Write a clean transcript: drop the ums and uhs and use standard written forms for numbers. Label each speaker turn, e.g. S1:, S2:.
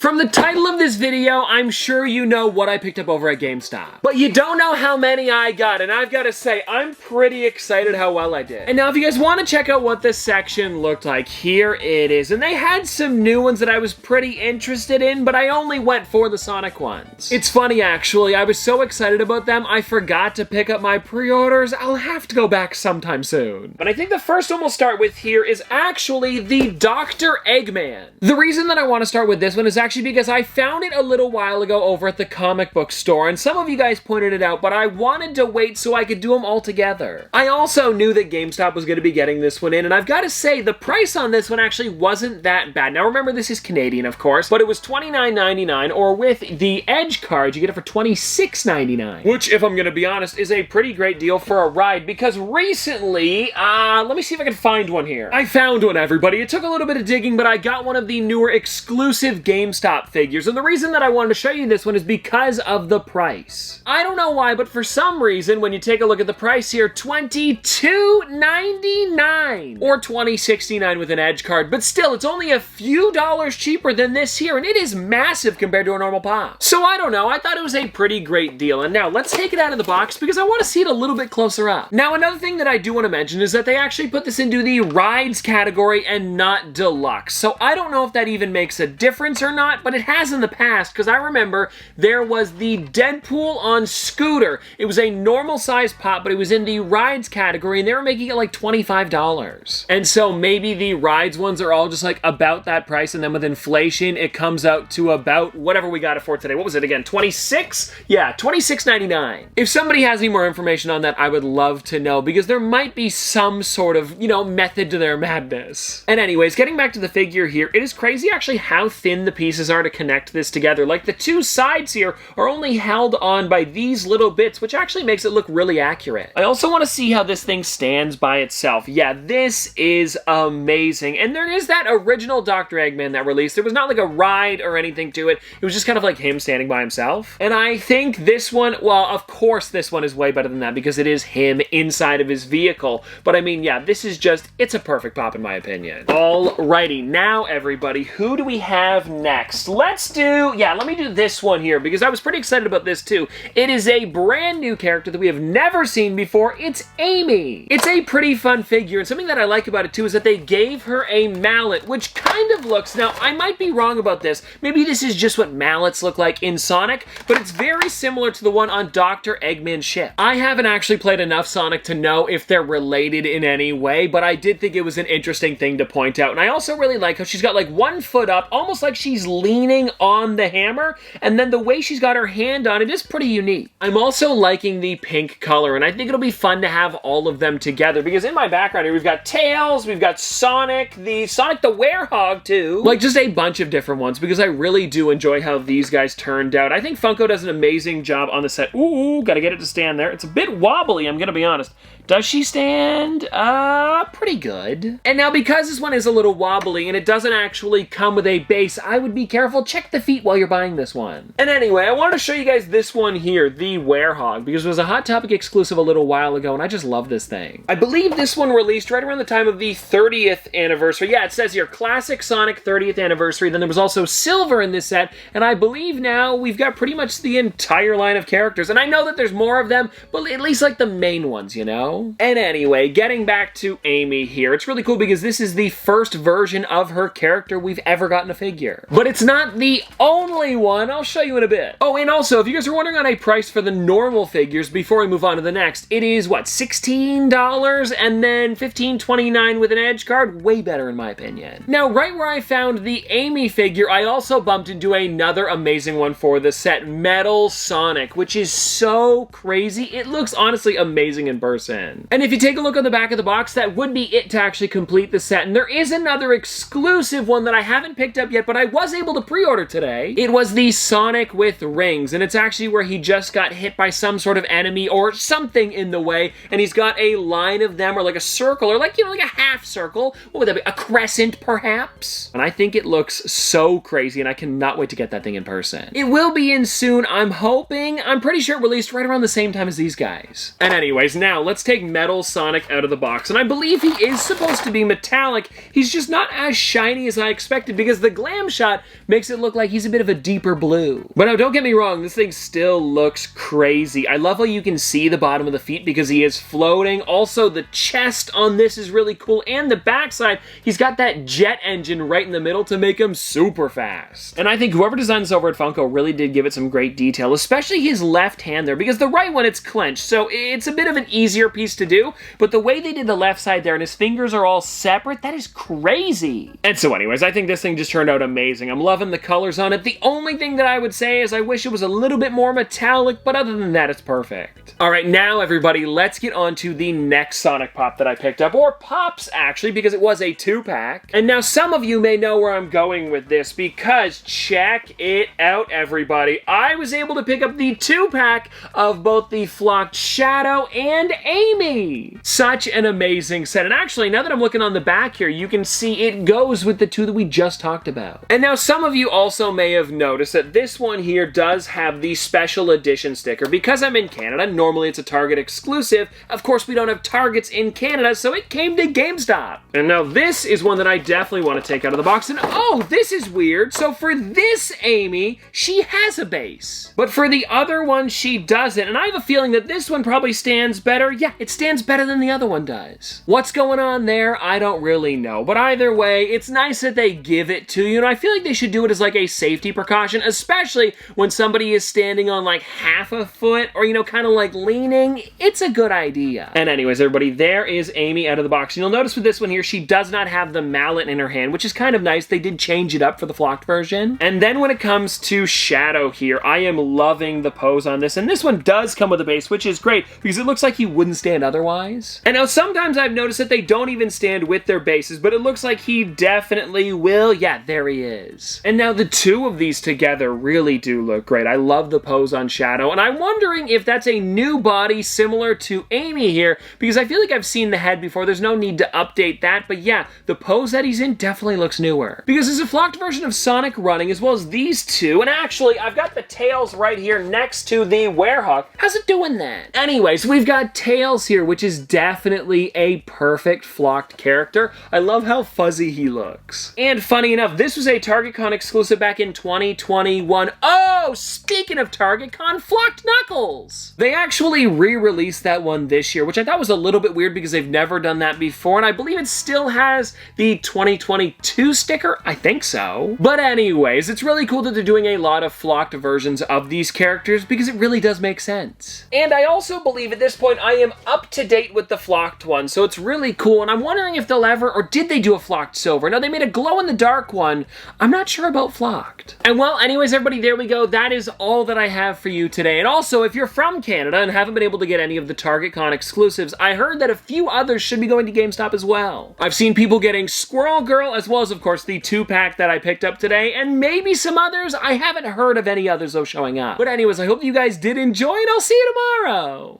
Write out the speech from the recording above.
S1: From the title of this video, I'm sure you know what I picked up over at GameStop. But you don't know how many I got, and I've got to say, I'm pretty excited how well I did. And now if you guys want to check out what this section looked like, here it is. And they had some new ones that I was pretty interested in, but I only went for the Sonic ones. It's funny actually, I was so excited about them, I forgot to pick up my pre-orders. I'll have to go back sometime soon. But I think the first one we'll start with here is actually the Dr. Eggman. The reason that I want to start with this one is actually because I found it a little while ago over at the comic book store, and some of you guys pointed it out, but I wanted to wait so I could do them all together. I also knew that GameStop was going to be getting this one in, and I've got to say, the price on this one actually wasn't that bad. Now remember, this is Canadian, of course, but it was $29.99, or with the Edge card, you get it for $26.99. Which, if I'm going to be honest, is a pretty great deal for a ride, because recently, let me see if I can find one here. I found one, everybody. It took a little bit of digging, but I got one of the newer exclusive GameStop figures, and the reason that I wanted to show you this one is because of the price. I don't know why, but for some reason, when you take a look at the price here, $22.99 or $20.69 with an Edge card, but still, it's only a few dollars cheaper than this here, and it is massive compared to a normal pop. So I don't know, I thought it was a pretty great deal, and now let's take it out of the box because I want to see it a little bit closer up. Now, another thing that I do want to mention is that they actually put this into the rides category and not deluxe, so I don't know if that even makes a difference or not, but it has in the past, because I remember there was the Deadpool on scooter. It was a normal size pop, but it was in the rides category, and they were making it like $25. And so maybe the rides ones are all just like about that price, and then with inflation, it comes out to about whatever we got it for today. What was it again? 26? Yeah, $26.99. If somebody has any more information on that, I would love to know, because there might be some sort of, you know, method to their madness. And anyways, getting back to the figure here, it is crazy actually how thin the pieces are to connect this together. Like, the two sides here are only held on by these little bits, which actually makes it look really accurate. I also want to see how this thing stands by itself. Yeah, this is amazing. And there is that original Dr. Eggman that released. There was not like a ride or anything to it. It was just kind of like him standing by himself. And I think this one, well, of course this one is way better than that because it is him inside of his vehicle. But I mean, yeah, this is just, it's a perfect pop in my opinion. Alrighty, now everybody, who do we have next? Let me do this one here because I was pretty excited about this too. It is a brand new character that we have never seen before. It's Amy. It's a pretty fun figure, and something that I like about it too is that they gave her a mallet, which kind of looks, now I might be wrong about this, maybe this is just what mallets look like in Sonic, but it's very similar to the one on Dr. Eggman's ship. I haven't actually played enough Sonic to know if they're related in any way, but I did think it was an interesting thing to point out, and I also really like how she's got like one foot up, almost like she's leaning on the hammer, and then the way she's got her hand on it is pretty unique. I'm also liking the pink color, and I think it'll be fun to have all of them together, because in my background here, we've got Tails, we've got Sonic the Werehog too, like just a bunch of different ones, because I really do enjoy how these guys turned out. I think Funko does an amazing job on the set. Ooh, gotta get it to stand there. It's a bit wobbly, I'm gonna be honest. Does she stand? Pretty good. And now because this one is a little wobbly and it doesn't actually come with a base, I would be careful. Check the feet while you're buying this one. And anyway, I wanted to show you guys this one here, the Werehog, because it was a Hot Topic exclusive a little while ago, and I just love this thing. I believe this one released right around the time of the 30th anniversary. Yeah, it says here, Classic Sonic 30th anniversary. Then there was also Silver in this set, and I believe now we've got pretty much the entire line of characters. And I know that there's more of them, but at least like the main ones, you know? And anyway, getting back to Amy here, it's really cool because this is the first version of her character we've ever gotten a figure. But it's not the only one. I'll show you in a bit. Oh, and also, if you guys are wondering on a price for the normal figures before we move on to the next, it is, what, $16 and then $15.29 with an Edge card? Way better in my opinion. Now, right where I found the Amy figure, I also bumped into another amazing one for the set, Metal Sonic, which is so crazy. It looks honestly amazing in person. And if you take a look on the back of the box, that would be it to actually complete the set. And there is another exclusive one that I haven't picked up yet, but I was able to pre-order today. It was the Sonic with rings, and it's actually where he just got hit by some sort of enemy or something in the way, and he's got a line of them, or like a circle, or like, you know, like a half circle. What would that be? A crescent, perhaps? And I think it looks so crazy, and I cannot wait to get that thing in person. It will be in soon, I'm hoping. I'm pretty sure it released right around the same time as these guys. And anyways, now let's take Metal Sonic out of the box, and I believe he is supposed to be metallic. He's just not as shiny as I expected, because the glam shot makes it look like he's a bit of a deeper blue. But no, don't get me wrong, this thing still looks crazy. I love how you can see the bottom of the feet because he is floating. Also, the chest on this is really cool, and the backside, he's got that jet engine right in the middle to make him super fast. And I think whoever designed this over at Funko really did give it some great detail, especially his left hand there, because the right one, it's clenched, so it's a bit of an easier piece to do, but the way they did the left side there and his fingers are all separate, that is crazy. And so anyways, I think this thing just turned out amazing. I'm loving the colors on it. The only thing that I would say is I wish it was a little bit more metallic, but other than that, it's perfect. All right, now everybody, let's get on to the next Sonic Pop that I picked up, or Pops actually, because it was a 2-pack. And now some of you may know where I'm going with this, because check it out, everybody. I was able to pick up the 2-pack of both the Flocked Shadow and Amy. Such an amazing set. And actually, now that I'm looking on the back here, you can see it goes with the two that we just talked about. And now some of you also may have noticed that this one here does have the special edition sticker. Because I'm in Canada, normally it's a Target exclusive. Of course, we don't have Targets in Canada, so it came to GameStop. And now this is one that I definitely want to take out of the box. And oh, this is weird. So for this Amy, she has a base. But for the other one, she doesn't. And I have a feeling that this one probably stands better. Yeah, it stands better than the other one does. What's going on there? I don't really know. But either way, it's nice that they give it to you. And I feel like they should do it as like a safety precaution, especially when somebody is standing on like half a foot or, you know, kind of like leaning. It's a good idea. And anyways, everybody, there is Amy out of the box. And you'll notice with this one here, she does not have the mallet in her hand, which is kind of nice. They did change it up for the flocked version. And then when it comes to Shadow here, I am loving the pose on this. And this one does come with a base, which is great because it looks like he wouldn't stand otherwise. And now sometimes I've noticed that they don't even stand with their bases, but it looks like he definitely will. Yeah, there he is. And now the two of these together really do look great. I love the pose on Shadow, and I'm wondering if that's a new body similar to Amy here, because I feel like I've seen the head before. There's no need to update that, but yeah, the pose that he's in definitely looks newer. Because there's a flocked version of Sonic running, as well as these two, and actually, I've got the Tails right here next to the Werehog. How's it doing that? Anyways, we've got Tails here, which is definitely a perfect flocked character. I love how fuzzy he looks. And funny enough, this was a TargetCon exclusive back in 2021. Oh, speaking of TargetCon, Flocked Knuckles! They actually re-released that one this year, which I thought was a little bit weird because they've never done that before, and I believe it still has the 2022 sticker. I think so. But anyways, it's really cool that they're doing a lot of flocked versions of these characters because it really does make sense. And I also believe at this point I am up to date with the flocked one, so it's really cool, and I'm wondering if they'll ever, or did they do a flocked silver? Now, they made a glow-in-the-dark one. I'm not sure about flocked. And well, anyways, everybody, there we go. That is all that I have for you today. And also, if you're from Canada and haven't been able to get any of the TargetCon exclusives, I heard that a few others should be going to GameStop as well. I've seen people getting Squirrel Girl, as well as, of course, the 2-pack that I picked up today, and maybe some others. I haven't heard of any others, though, showing up. But anyways, I hope you guys did enjoy, and I'll see you tomorrow!